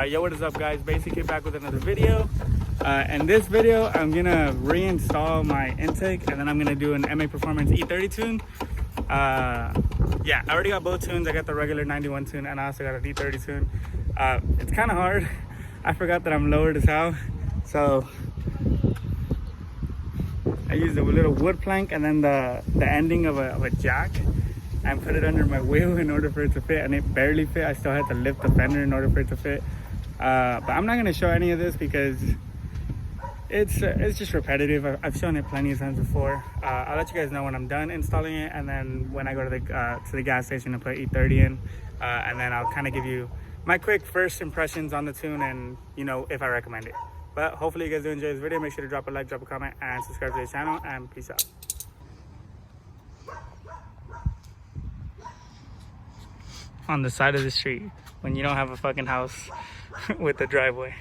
Yo, what is up, guys? Basically back with another video. In this video, I'm gonna reinstall my intake, and then I'm gonna do an MA Performance E30 tune. Yeah, I already got both tunes. I got the regular 91 tune, and I also got an E30 tune. It's kind of hard. I forgot that I'm lowered as hell, so I used a little wood plank and then the ending of a jack, and put it under my wheel in order for it to fit, and it barely fit. I still had to lift the fender in order for it to fit. But I'm not going to show any of this because it's just repetitive. I've shown it plenty of times before. I'll let you guys know when I'm done installing it, and then when I go to the gas station and put E30 in, and then I'll kind of give you my quick first impressions on the tune, and you know, if I recommend it. But hopefully you guys do enjoy this video. Make sure to drop a like, drop a comment, and subscribe to the channel, and peace out. On the side of the street when you don't have a fucking house with a driveway.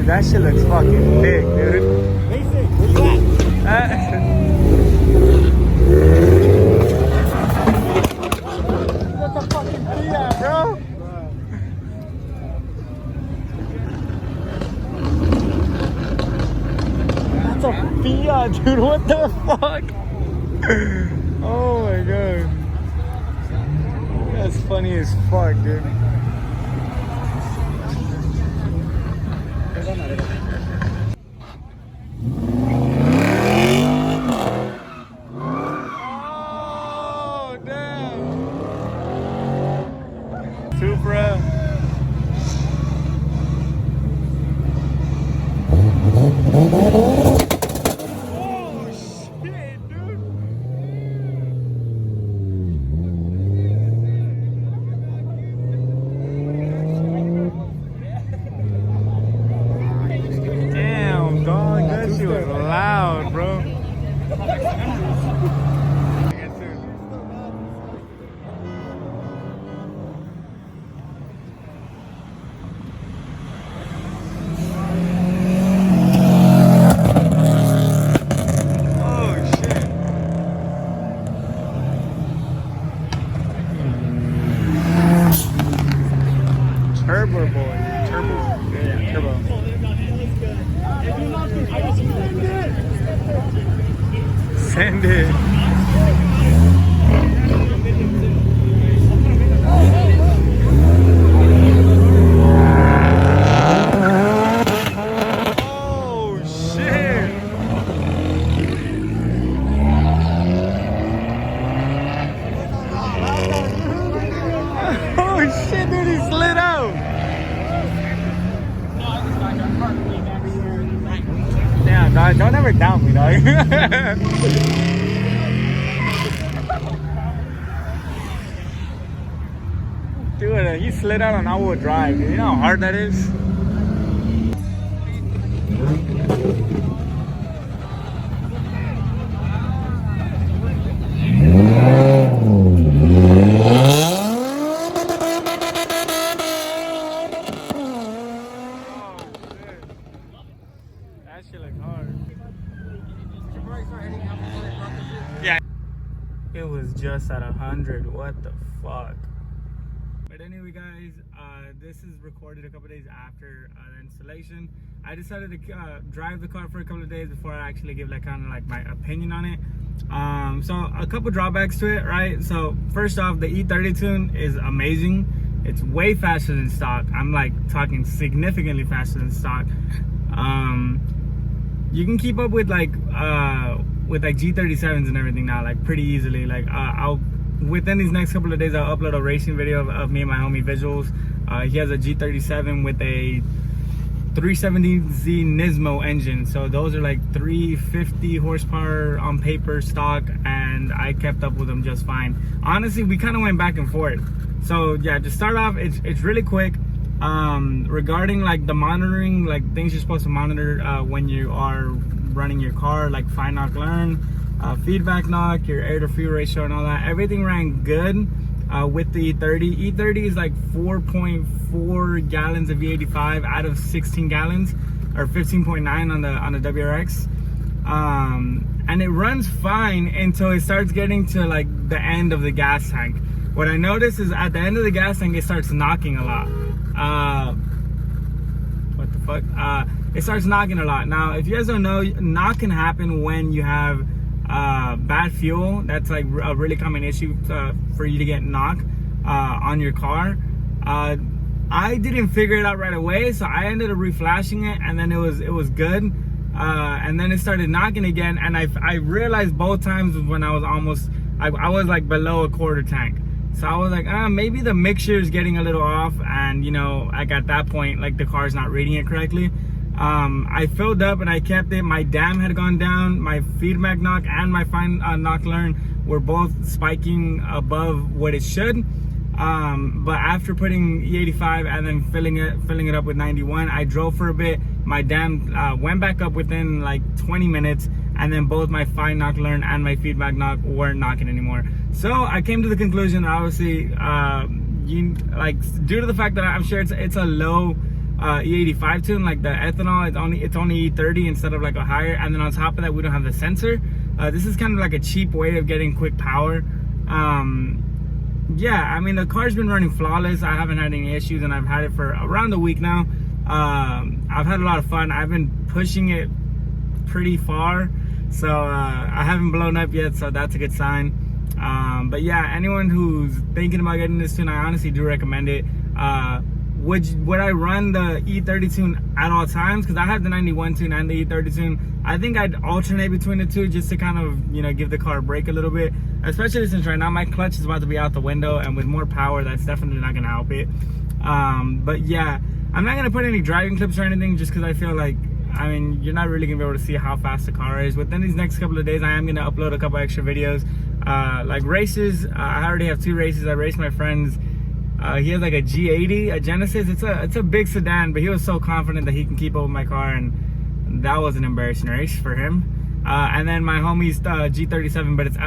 That shit looks fucking big, dude. Basic, where's that? That's a fucking Fiat, bro. That's a Fiat, dude. What the fuck? Oh my god. That's funny as fuck, dude. Oh, damn. Supra. Oh, shit, dude. Damn, dog, that shit was loud, bro. Turbo boy. Turbo. Yeah, turbo. Send it. Oh, shit. Oh, shit, dude, he slid out. Damn, dog, don't ever doubt me, dog. Dude, he slid out on all-wheel drive, dude. You know how hard that is? That shit look hard. Yeah. It was just at at 100. What the fuck? But anyway, guys, this is recorded a couple days after the installation. I decided to drive the car for a couple of days before I actually give like kind of like my opinion on it. So a couple drawbacks to it, right? So first off, the E30 tune is amazing. It's way faster than stock. I'm like talking significantly faster than stock. You can keep up with like G37s and everything now, like pretty easily. Like within these next couple of days, I'll upload a racing video of me and my homie Visuals. He has a G37 with a 370Z Nismo engine, so those are like 350 horsepower on paper stock, and I kept up with them just fine. Honestly, we kind of went back and forth. So yeah, to start off, it's really quick. Regarding like the monitoring, like things you're supposed to monitor when you are running your car, like fine knock learn, feedback knock, your air to fuel ratio and all that, everything ran good. With the E30. E30 is like 4.4 gallons of E85 out of 16 gallons, or 15.9 on the WRX. And it runs fine until it starts getting to like the end of the gas tank. What I noticed is at the end of the gas tank, it starts knocking a lot. What the fuck? It starts knocking a lot. Now, if you guys don't know, knock can happen when you have bad fuel. That's like a really common issue for you to get knocked on your car. I didn't figure it out right away, so I ended up reflashing it, and then it was good. And then it started knocking again, and I realized both times when I was I was like below a quarter tank. So I was like, maybe the mixture is getting a little off, and you know, like at that point, like the car's not reading it correctly. I filled up and I kept it. My dam had gone down. My feedback knock and my fine knock learn were both spiking above what it should. But after putting E85 and then filling it up with 91, I drove for a bit. My dam went back up within like 20 minutes, and then both my fine knock learn and my feedback knock weren't knocking anymore. So I came to the conclusion, obviously, due to the fact that I'm sure it's a low E85 tune, like the ethanol, it's only E30 instead of like a higher, and then on top of that, we don't have the sensor. This is kind of like a cheap way of getting quick power. Yeah, I mean, the car's been running flawless. I haven't had any issues, and I've had it for around a week now. I've had a lot of fun. I've been pushing it pretty far, so I haven't blown up yet, so that's a good sign. But yeah, anyone who's thinking about getting this tune, I honestly do recommend it. Would I run the E30 tune at all times? Because I have the 91 tune and the E30 tune. I think I'd alternate between the two just to kind of, you know, give the car a break a little bit. Especially since right now my clutch is about to be out the window, and with more power, that's definitely not going to help it. But yeah, I'm not going to put any driving clips or anything just because I feel like, I mean, you're not really going to be able to see how fast the car is. Within these next couple of days, I am going to upload a couple extra videos. Like races, I already have 2 races. I raced my friends. He has like a G80, a Genesis. It's a big sedan, but he was so confident that he can keep up with my car, and that was an embarrassing race for him. And then my homie's G37, but it's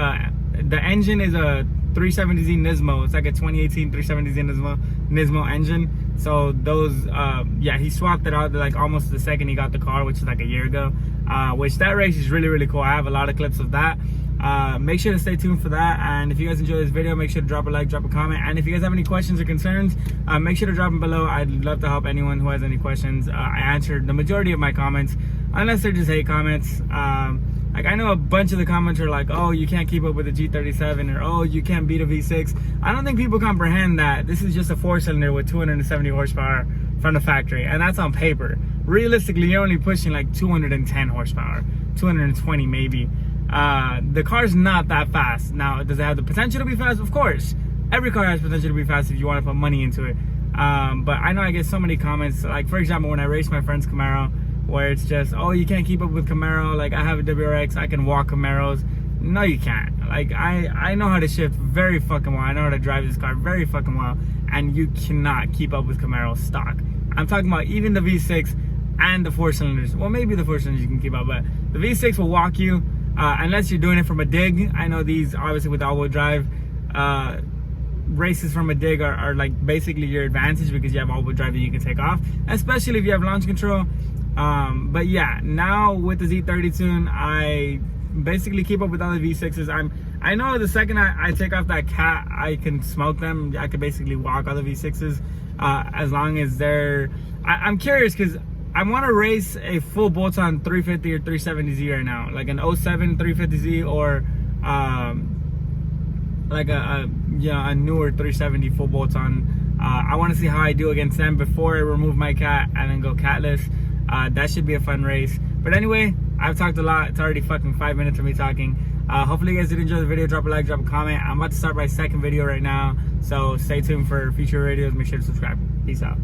the engine is a 370Z Nismo. It's like a 2018 370Z Nismo engine. So those, yeah, he swapped it out like almost the second he got the car, which is like a year ago. Which that race is really, really cool. I have a lot of clips of that. Make sure to stay tuned for that, and if you guys enjoy this video, make sure to drop a like, drop a comment, and if you guys have any questions or concerns, make sure to drop them below. I'd love to help anyone who has any questions. I answered the majority of my comments, unless they're just hate comments. Like, I know a bunch of the comments are like, oh, you can't keep up with the G37, or oh, you can't beat a V6. I don't think people comprehend that this is just a 4-cylinder with 270 horsepower from the factory, and that's on paper. Realistically, you're only pushing like 210 horsepower, 220 maybe. The car's not that fast. Now, does it have the potential to be fast? Of course. Every car has potential to be fast if you want to put money into it. But I know I get so many comments, like for example, when I race my friend's Camaro, where it's just, oh, you can't keep up with Camaro. Like, I have a WRX, I can walk Camaros. No, you can't. Like, I know how to shift very fucking well. I know how to drive this car very fucking well. And you cannot keep up with Camaro stock. I'm talking about even the V6 and the 4-cylinders. Well, maybe the 4-cylinders you can keep up, but the V6 will walk you. Unless you're doing it from a dig. I know these, obviously with all-wheel drive, races from a dig are like basically your advantage because you have all-wheel drive that you can take off, especially if you have launch control. But yeah, now with the Z30 tune, I basically keep up with all the V6s. I know the second I take off that cat, I can smoke them. I could basically walk all the V6s as long as they're... I'm curious because I want to race a full bolt-on 350 or 370Z right now. Like an 07 350Z or like a newer 370 full bolt-on. I want to see how I do against them before I remove my cat and then go catless. That should be a fun race. But anyway, I've talked a lot. It's already fucking 5 minutes of me talking. Hopefully you guys did enjoy the video. Drop a like, drop a comment. I'm about to start my second video right now, so stay tuned for future videos. Make sure to subscribe. Peace out.